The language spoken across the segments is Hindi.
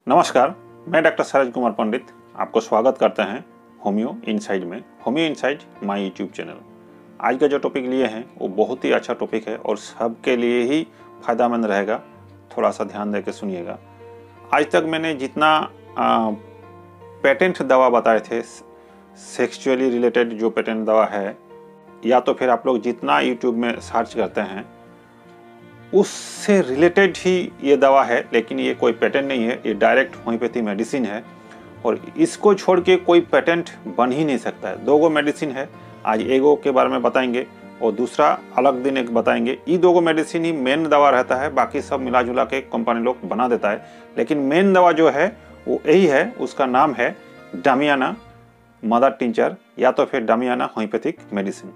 नमस्कार, मैं डॉक्टर सरज कुमार पंडित आपको स्वागत करते हैं होम्यो इनसाइड में। Homeo inside my YouTube channel. आज का जो टॉपिक लिए हैं वो बहुत ही अच्छा टॉपिक है और सबके लिए ही फ़ायदेमंद रहेगा। थोड़ा सा ध्यान दे के सुनिएगा। आज तक मैंने जितना पेटेंट दवा बताए थे, सेक्सुअली रिलेटेड जो पेटेंट दवा है, या तो फिर आप लोग जितना यूट्यूब में सर्च करते हैं उससे रिलेटेड ही ये दवा है, लेकिन ये कोई पेटेंट नहीं है, ये डायरेक्ट होम्योपैथी मेडिसिन है और इसको छोड़ के कोई पेटेंट बन ही नहीं सकता है। दो गो मेडिसिन है, आज एगो के बारे में बताएंगे और दूसरा अलग दिन एक बताएंगे। ये दो गो मेडिसिन ही मेन दवा रहता है, बाकी सब मिला जुला के कंपनी लोग बना देता है, लेकिन मेन दवा जो है वो यही है। उसका नाम है डामियाना मदर टिंचर या तो फिर डामियाना होम्योपैथिक मेडिसिन।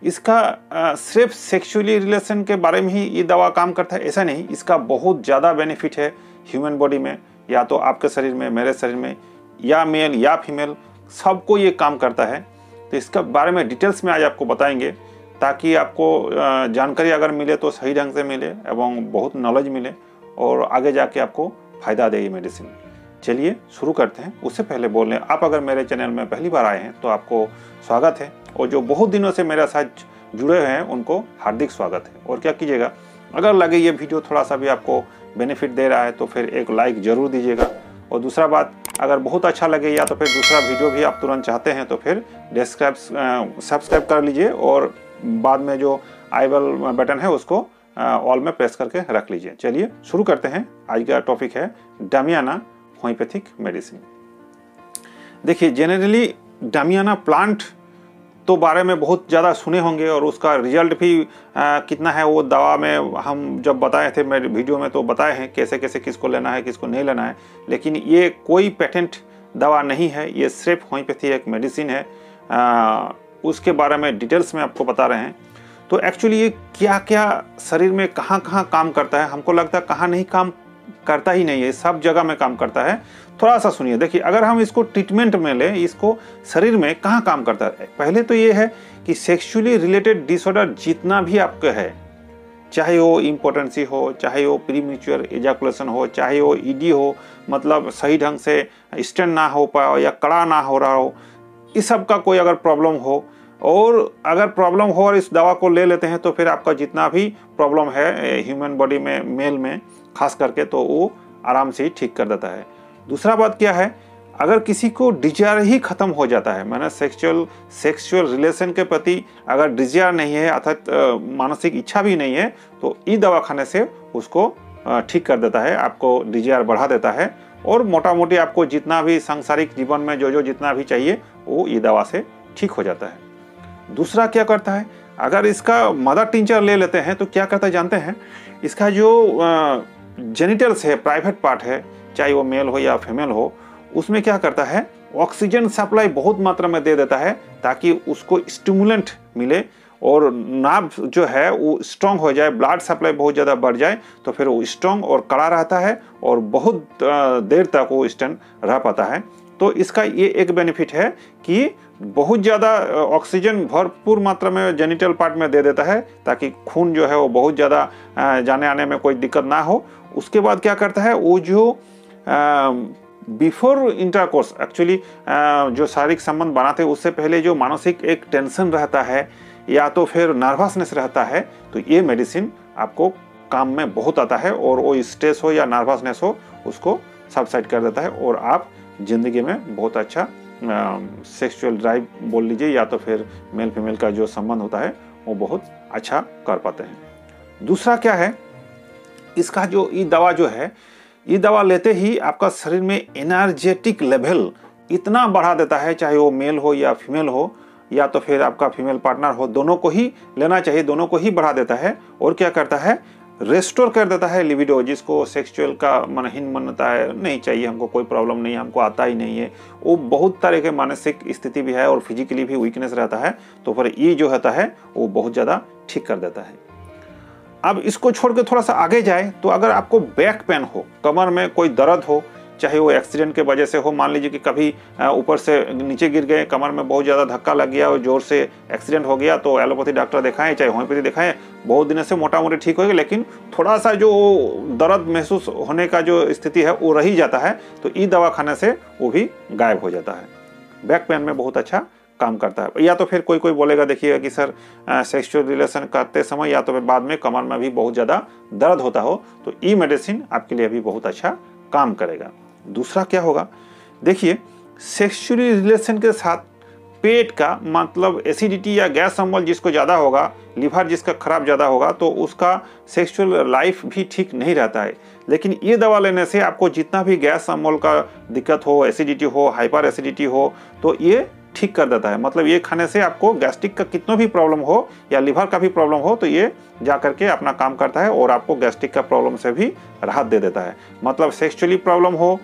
इसका सिर्फ सेक्सुअली रिलेशन के बारे में ही ये दवा काम करता है ऐसा नहीं, इसका बहुत ज़्यादा बेनिफिट है ह्यूमन बॉडी में, या तो आपके शरीर में, मेरे शरीर में, या मेल या फीमेल, सबको ये काम करता है। तो इसका बारे में डिटेल्स में आज आपको बताएंगे, ताकि आपको जानकारी अगर मिले तो सही ढंग से मिले एवं बहुत नॉलेज मिले और आगे जाके आपको फ़ायदा दे ये मेडिसिन। चलिए शुरू करते हैं। उससे पहले बोल रहे हैं, आप अगर मेरे चैनल में पहली बार आए हैं तो आपको स्वागत है, और जो बहुत दिनों से मेरे साथ जुड़े हुए हैं उनको हार्दिक स्वागत है। और क्या कीजिएगा, अगर लगे ये वीडियो थोड़ा सा भी आपको बेनिफिट दे रहा है तो फिर एक लाइक ज़रूर दीजिएगा। और दूसरा बात, अगर बहुत अच्छा लगे या तो फिर दूसरा वीडियो भी आप तुरंत चाहते हैं तो फिर सब्सक्राइब कर लीजिए और बाद में जो आई बेल बटन है उसको ऑल में प्रेस करके रख लीजिए। चलिए शुरू करते हैं। आज का टॉपिक है डामियाना होम्योपैथिक मेडिसिन। देखिए, जनरली डामियाना प्लांट तो बारे में बहुत ज़्यादा सुने होंगे और उसका रिजल्ट भी कितना है वो दवा में हम जब बताए थे मेरे वीडियो में तो बताए हैं कैसे कैसे किसको लेना है किसको नहीं लेना है, लेकिन ये कोई पेटेंट दवा नहीं है, ये सिर्फ होम्योपैथी एक मेडिसिन है। उसके बारे में डिटेल्स में आपको बता रहे हैं। तो एक्चुअली ये क्या क्या शरीर में कहाँ कहाँ काम करता है, हमको लगता है कहाँ नहीं काम करता ही नहीं है, सब जगह में काम करता है। थोड़ा सा सुनिए। देखिए, अगर हम इसको ट्रीटमेंट में लें, इसको शरीर में कहाँ काम करता है, पहले तो ये है कि सेक्सुअली रिलेटेड डिसऑर्डर जितना भी आपके है, चाहे वो इम्पोर्टेंसी हो, चाहे वो प्रीमेच्योर एजाकुलेशन हो, चाहे वो ईडी हो, मतलब सही ढंग से स्टेंड ना हो पाओ या कड़ा ना हो रहा हो, इस सब का कोई अगर प्रॉब्लम हो, और अगर प्रॉब्लम हो और इस दवा को ले लेते हैं तो फिर आपका जितना भी प्रॉब्लम है ह्यूमन बॉडी में, मेल में खास करके, तो वो आराम से ही ठीक कर देता है। दूसरा बात क्या है, अगर किसी को डिजायर ही खत्म हो जाता है, मैंने सेक्सुअल रिलेशन के प्रति अगर डिजायर नहीं है अर्थात मानसिक इच्छा भी नहीं है, तो ये दवा खाने से उसको ठीक कर देता है, आपको डिजायर बढ़ा देता है और मोटा मोटी आपको जितना भी सांसारिक जीवन में जो जितना भी चाहिए वो ये दवा से ठीक हो जाता है। दूसरा क्या करता है, अगर इसका मदर टिंचर ले लेते हैं तो क्या करता है जानते हैं, इसका जो जेनिटल्स है, प्राइवेट पार्ट है, चाहे वो मेल हो या फीमेल हो, उसमें क्या करता है, ऑक्सीजन सप्लाई बहुत मात्रा में दे देता है ताकि उसको स्टिमुलेंट मिले और नार्व जो है वो स्ट्रॉन्ग हो जाए, ब्लड सप्लाई बहुत ज़्यादा बढ़ जाए, तो फिर वो स्ट्रॉन्ग और कड़ा रहता है और बहुत देर तक वो स्टैंड रह पाता है। तो इसका ये एक बेनिफिट है कि बहुत ज़्यादा ऑक्सीजन भरपूर मात्रा में जेनिटल पार्ट में दे देता है ताकि खून जो है वो बहुत ज़्यादा जाने आने में कोई दिक्कत ना हो। उसके बाद क्या करता है, वो जो बिफोर इंटरकोर्स एक्चुअली जो शारीरिक संबंध बनाते हैं उससे पहले जो मानसिक एक टेंशन रहता है या तो फिर नर्वसनेस रहता है, तो ये मेडिसिन आपको काम में बहुत आता है और वो स्ट्रेस हो या नर्वसनेस हो उसको सबसाइड कर देता है और आप ज़िंदगी में बहुत अच्छा सेक्सुअल ड्राइव बोल लीजिए या तो फिर मेल फीमेल का जो संबंध होता है वो बहुत अच्छा कर पाते हैं। दूसरा क्या है, इसका जो ये दवा जो है, ये दवा लेते ही आपका शरीर में एनर्जेटिक लेवल इतना बढ़ा देता है, चाहे वो मेल हो या फीमेल हो या तो फिर आपका फीमेल पार्टनर हो, दोनों को ही लेना चाहिए, दोनों को ही बढ़ा देता है। और क्या करता है, रेस्टोर कर देता है लिबिडो, जिसको सेक्सुअल का मनहीन मानता है, नहीं चाहिए हमको, कोई प्रॉब्लम नहीं है, हमको आता ही नहीं है, वो बहुत तरह के मानसिक स्थिति भी है और फिजिकली भी वीकनेस रहता है, तो फिर ये जो होता है वो बहुत ज़्यादा ठीक कर देता है। अब इसको छोड़ के थोड़ा सा आगे जाए तो अगर आपको बैक पेन हो, कमर में कोई दर्द हो, चाहे वो एक्सीडेंट के वजह से हो, मान लीजिए कि कभी ऊपर से नीचे गिर गए, कमर में बहुत ज़्यादा धक्का लग गया और जोर से एक्सीडेंट हो गया, तो एलोपैथी डॉक्टर दिखाएं चाहे होम्योपैथी दिखाएं, बहुत दिनों से मोटा मोटी ठीक होगी, लेकिन थोड़ा सा जो दर्द महसूस होने का जो स्थिति है वो रह जाता है, तो ई दवा खाने से वो भी गायब हो जाता है। बैक पेन में बहुत अच्छा काम करता है। या तो फिर कोई कोई बोलेगा देखिएगा कि सर सेक्सुअल रिलेशन करते समय या तो फिर बाद में कमर में भी बहुत ज़्यादा दर्द होता हो, तो ई मेडिसिन आपके लिए भी बहुत अच्छा काम करेगा। दूसरा क्या होगा, देखिए सेक्सुअल रिलेशन के साथ पेट का मतलब एसिडिटी या गैस अम्ल जिसको ज़्यादा होगा, लिवर जिसका खराब ज़्यादा होगा, तो उसका सेक्सुअल लाइफ भी ठीक नहीं रहता है। लेकिन ये दवा लेने से आपको जितना भी गैस अम्ल का दिक्कत हो, एसिडिटी हो, हाइपर एसिडिटी हो, तो ये ठीक कर देता है। मतलब ये खाने से आपको गैस्ट्रिक का कितना भी प्रॉब्लम हो या लिवर का भी प्रॉब्लम हो, तो ये जा करके अपना काम करता है और आपको गैस्ट्रिक का प्रॉब्लम से भी राहत दे देता है। मतलब सेक्सुअली प्रॉब्लम हो,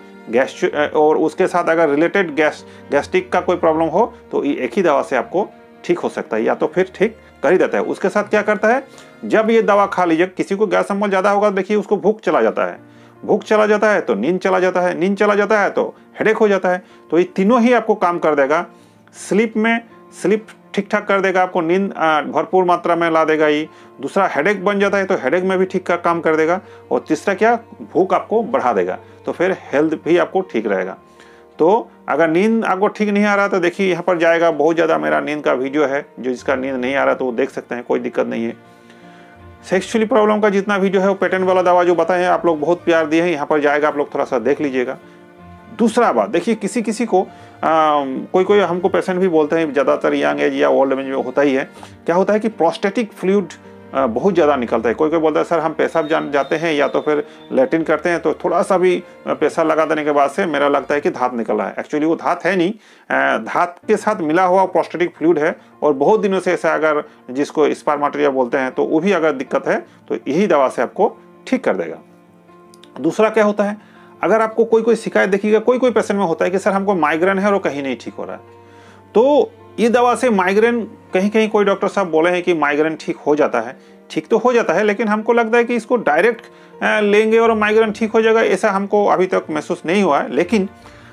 और उसके साथ अगर रिलेटेड गैस्ट्रिक का कोई प्रॉब्लम हो, तो ये एक ही दवा से आपको ठीक हो सकता है, या तो फिर ठीक कर ही देता है। उसके साथ क्या करता है, जब ये दवा खा लीजिए, किसी को गैस अम्ल ज़्यादा होगा, देखिए उसको भूख चला जाता है, भूख चला जाता है तो नींद चला जाता है, नींद चला जाता है तो हेडेक हो जाता है। तो ये तीनों ही आपको काम कर देगा। स्लीप में स्लीप ठीक ठाक कर देगा, आपको नींद भरपूर मात्रा में ला देगा ये। दूसरा हेडेक बन जाता है तो हेडेक में भी ठीक का काम कर देगा। और तीसरा क्या, भूख आपको बढ़ा देगा, तो फिर हेल्थ भी आपको ठीक रहेगा। तो अगर नींद आपको ठीक नहीं आ रहा तो देखिए यहाँ पर जाएगा, बहुत ज़्यादा मेरा नींद का वीडियो है, जो जिसका नींद नहीं आ रहा तो वो देख सकते हैं, कोई दिक्कत नहीं है। सेक्सुअली प्रॉब्लम का जितना वीडियो है वो पेटेंट वाला दवा जो बताए हैं, आप लोग बहुत प्यार दिए हैं, यहाँ पर जाएगा, आप लोग थोड़ा सा देख लीजिएगा। दूसरा बात देखिए, किसी किसी को कोई कोई हमको पेशेंट भी बोलते हैं, ज़्यादातर यंग एज या ओल्ड एज में होता ही है, क्या होता है कि प्रोस्टेटिक फ्लूइड बहुत ज़्यादा निकलता है। कोई कोई बोलता है सर हम पेशाब जाते हैं या तो फिर लैट्रिन करते हैं, तो थोड़ा सा भी पेशाब लगा देने के बाद से मेरा लगता है कि धात निकल रहा है। एक्चुअली वो धात है नहीं, धात के साथ मिला हुआ प्रोस्टेटिक फ्लूइड है, और बहुत दिनों से ऐसा अगर जिसको स्पर्मेटोजोआ बोलते हैं, तो वो भी अगर दिक्कत है तो यही दवा से आपको ठीक कर देगा। दूसरा क्या होता है, अगर आपको कोई कोई शिकायत देखिएगा, कोई कोई पेशेंट में होता है कि सर हमको माइग्रेन है और कहीं नहीं ठीक हो रहा है, तो ये दवा से माइग्रेन कहीं कहीं कोई डॉक्टर साहब बोले हैं कि माइग्रेन ठीक हो जाता है। ठीक तो हो जाता है, लेकिन हमको लगता है कि इसको डायरेक्ट लेंगे और माइग्रेन ठीक हो जाएगा, ऐसा हमको अभी तक महसूस नहीं हुआ है। लेकिन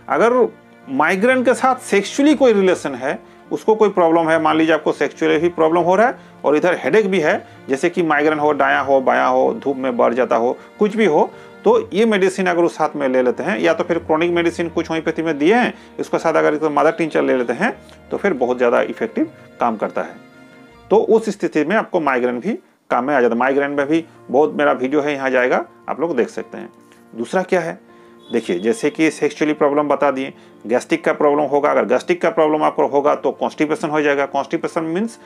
अगर माइग्रेन के साथ सेक्सुअली कोई रिलेशन है, उसको कोई प्रॉब्लम है, मान लीजिए आपको सेक्सुअली भी प्रॉब्लम हो रहा है और इधर हेडेक भी है, जैसे कि माइग्रेन हो, दायां हो, बायां हो, धूप में बढ़ जाता हो, कुछ भी हो, तो ये मेडिसिन अगर उस साथ में ले लेते हैं, या तो फिर क्रोनिक मेडिसिन कुछ होम्योपैथी में दिए हैं, इसके साथ अगर तो मदर टिंचर ले लेते हैं, तो फिर बहुत ज़्यादा इफेक्टिव काम करता है। तो उस स्थिति में आपको माइग्रेन भी काम में आ जाता है। माइग्रेन में भी बहुत मेरा वीडियो है, यहाँ जाएगा, आप लोग देख सकते हैं। दूसरा क्या है, देखिए जैसे कि सेक्सुअली प्रॉब्लम बता दिए, गैस्ट्रिक का प्रॉब्लम होगा, अगर गैस्ट्रिक का प्रॉब्लम आपको होगा तो कॉन्स्टिपेशन हो जाएगा। कॉन्स्टिपेशन मीन्स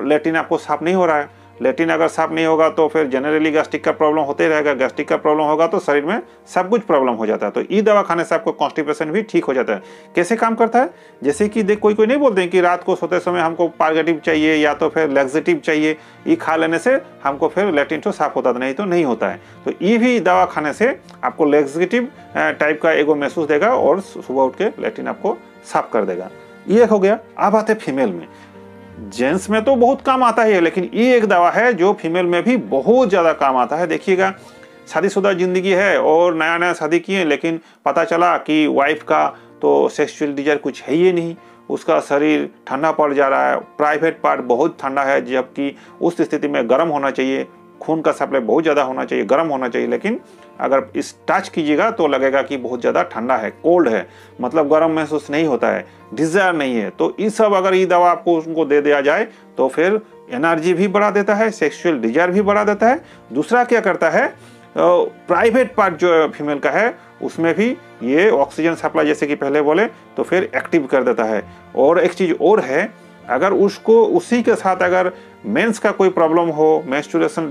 लैट्रिन आपको साफ नहीं हो रहा है, लैट्रिन अगर साफ नहीं होगा तो फिर जनरली गैस्ट्रिक का प्रॉब्लम होते ही रहेगा। गैस्ट्रिक का प्रॉब्लम होगा तो शरीर में सब कुछ प्रॉब्लम हो जाता है। तो ये दवा खाने से आपको कॉन्स्टिपेशन भी ठीक हो जाता है। कैसे काम करता है, जैसे कि देख कोई कोई नहीं बोलते हैं कि रात को सोते समय हमको पार्गेटिव चाहिए या तो फिर लैक्सेटिव चाहिए, ये खा लेने से हमको फिर लैट्रिन तो साफ होता नहीं तो नहीं होता है। तो ये भी दवा खाने से आपको लैक्सेटिव टाइप का एगो महसूस देगा और सुबह उठ के लैट्रिन आपको साफ कर देगा। ये हो गया। अब आते फीमेल में, जेंट्स में तो बहुत काम आता है, लेकिन ये एक दवा है जो फीमेल में भी बहुत ज़्यादा काम आता है। देखिएगा, शादीशुदा जिंदगी है और नया नया शादी किए, लेकिन पता चला कि वाइफ का तो सेक्सुअल डिजायर कुछ है ही नहीं, उसका शरीर ठंडा पड़ जा रहा है, प्राइवेट पार्ट बहुत ठंडा है, जबकि उस स्थिति में गर्म होना चाहिए, खून का सप्लाई बहुत ज़्यादा होना चाहिए, गर्म होना चाहिए, लेकिन अगर इस टच कीजिएगा तो लगेगा कि बहुत ज़्यादा ठंडा है, कोल्ड है, मतलब गर्म महसूस नहीं होता है, डिजायर नहीं है। तो ये सब अगर ये दवा आपको उनको दे दिया जाए तो फिर एनर्जी भी बढ़ा देता है, सेक्सुअल डिजायर भी बढ़ा देता है। दूसरा क्या करता है, प्राइवेट पार्ट जो फीमेल का है उसमें भी ये ऑक्सीजन सप्लाई जैसे कि पहले बोले तो फिर एक्टिव कर देता है। और एक चीज़ और है, अगर उसको उसी के साथ अगर मेंस का कोई प्रॉब्लम हो, मेंस्ट्रुएशन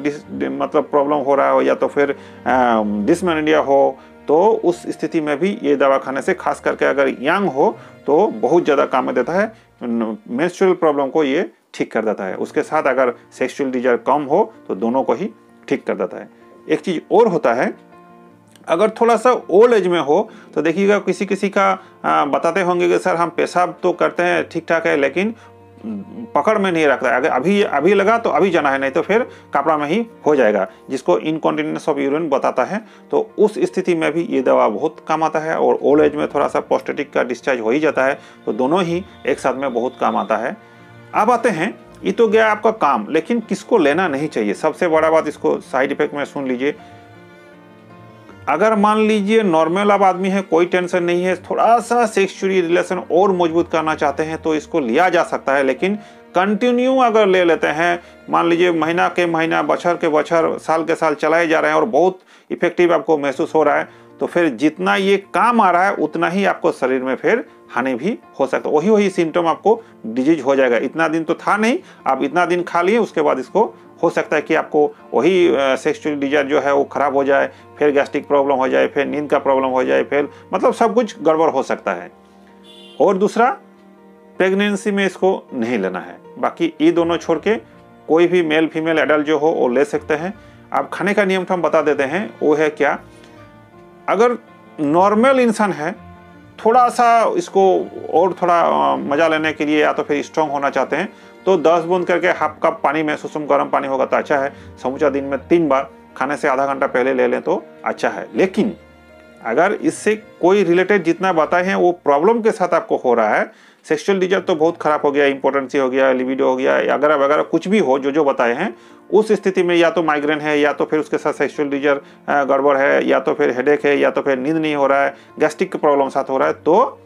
मतलब प्रॉब्लम हो रहा हो, या तो फिर डिसमेनोरिया हो, तो उस स्थिति में भी ये दवा खाने से, खास करके अगर यंग हो तो बहुत ज़्यादा काम में देता है। मेंस्ट्रुअल प्रॉब्लम को ये ठीक कर देता है। उसके साथ अगर सेक्सुअल डिजायर कम हो तो दोनों को ही ठीक कर देता है। एक चीज़ और होता है, अगर थोड़ा सा ओल्ड एज में हो तो देखिएगा किसी किसी का बताते होंगे कि सर हम पेशाब तो करते हैं ठीक ठाक है, लेकिन पकड़ में नहीं रखता है। अगर अभी लगा तो अभी जाना है, नहीं तो फिर कपड़ा में ही हो जाएगा, जिसको इनकॉन्टिनेंस ऑफ यूरिन बताता है। तो उस स्थिति में भी ये दवा बहुत काम आता है। और ओल्ड एज में थोड़ा सा प्रोस्टेटिक का डिस्चार्ज हो ही जाता है, तो दोनों ही एक साथ में बहुत काम आता है। अब आते हैं, ये तो गया आपका काम, लेकिन किसको लेना नहीं चाहिए, सबसे बड़ा बात, इसको साइड इफेक्ट में सुन लीजिए। अगर मान लीजिए नॉर्मल आप आदमी है, कोई टेंशन नहीं है, थोड़ा सा सेक्सुअली रिलेशन और मजबूत करना चाहते हैं तो इसको लिया जा सकता है। लेकिन कंटिन्यू अगर ले लेते हैं, मान लीजिए महीना के महीना, बछर के बछर, साल के साल चलाए जा रहे हैं और बहुत इफेक्टिव आपको महसूस हो रहा है, तो फिर जितना ये काम आ रहा है उतना ही आपको शरीर में फिर हानि भी हो सकता है। वही सिम्टम आपको डिजीज हो जाएगा। इतना दिन तो था नहीं, आप इतना दिन खा लिए, उसके बाद इसको हो सकता है कि आपको वही सेक्सुअल डिजायर जो है वो खराब हो जाए, फिर गैस्ट्रिक प्रॉब्लम हो जाए, फिर नींद का प्रॉब्लम हो जाए, फिर मतलब सब कुछ गड़बड़ हो सकता है। और दूसरा, प्रेगनेंसी में इसको नहीं लेना है। बाकी ये दोनों छोड़ के कोई भी मेल फीमेल एडल्ट जो हो वो ले सकते हैं। आप खाने का नियम तो हम बता देते हैं, वो है क्या, अगर नॉर्मल इंसान है, थोड़ा सा इसको और थोड़ा मजा लेने के लिए या तो फिर स्ट्रांग होना चाहते हैं, तो 10 बूंद करके हाफ कप पानी में, सुसुम गर्म पानी होगा तो अच्छा है। समूचा दिन में 3 बार, खाने से आधा घंटा पहले ले लें तो अच्छा है। लेकिन अगर इससे कोई रिलेटेड जितना बताए हैं वो प्रॉब्लम के साथ आपको हो रहा है, सेक्सुअल डिजायर तो बहुत खराब हो गया, इंपॉर्टेंसी हो गया, लिबिडो हो गया, अगर वगैरह कुछ भी हो जो बताए हैं, उस स्थिति में या तो माइग्रेन है, या तो फिर उसके साथ सेक्सुअल डिजायर गड़बड़ है, या तो फिर हेडेक है, या तो फिर नींद नहीं हो रहा है, गैस्ट्रिक का प्रॉब्लम साथ हो रहा है, तो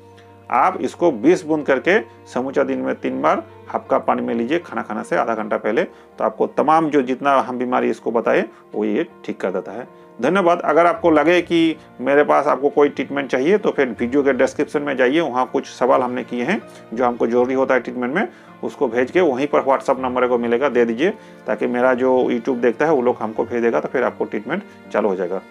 आप इसको 20 बूंद करके समूचा दिन में 3 बार हाफ कप पानी में लीजिए, खाना खाने से आधा घंटा पहले। तो आपको तमाम जो जितना हम बीमारी इसको बताए वो ये ठीक कर देता है। धन्यवाद। अगर आपको लगे कि मेरे पास आपको कोई ट्रीटमेंट चाहिए तो फिर वीडियो के डिस्क्रिप्शन में जाइए, वहाँ कुछ सवाल हमने किए हैं जो हमको जरूरी होता है ट्रीटमेंट में, उसको भेज के वहीं पर व्हाट्सअप नंबर को मिलेगा, दे दीजिए, ताकि मेरा जो यूट्यूब देखता है वो लोग हमको भेज देगा, तो फिर आपको ट्रीटमेंट चालू हो जाएगा।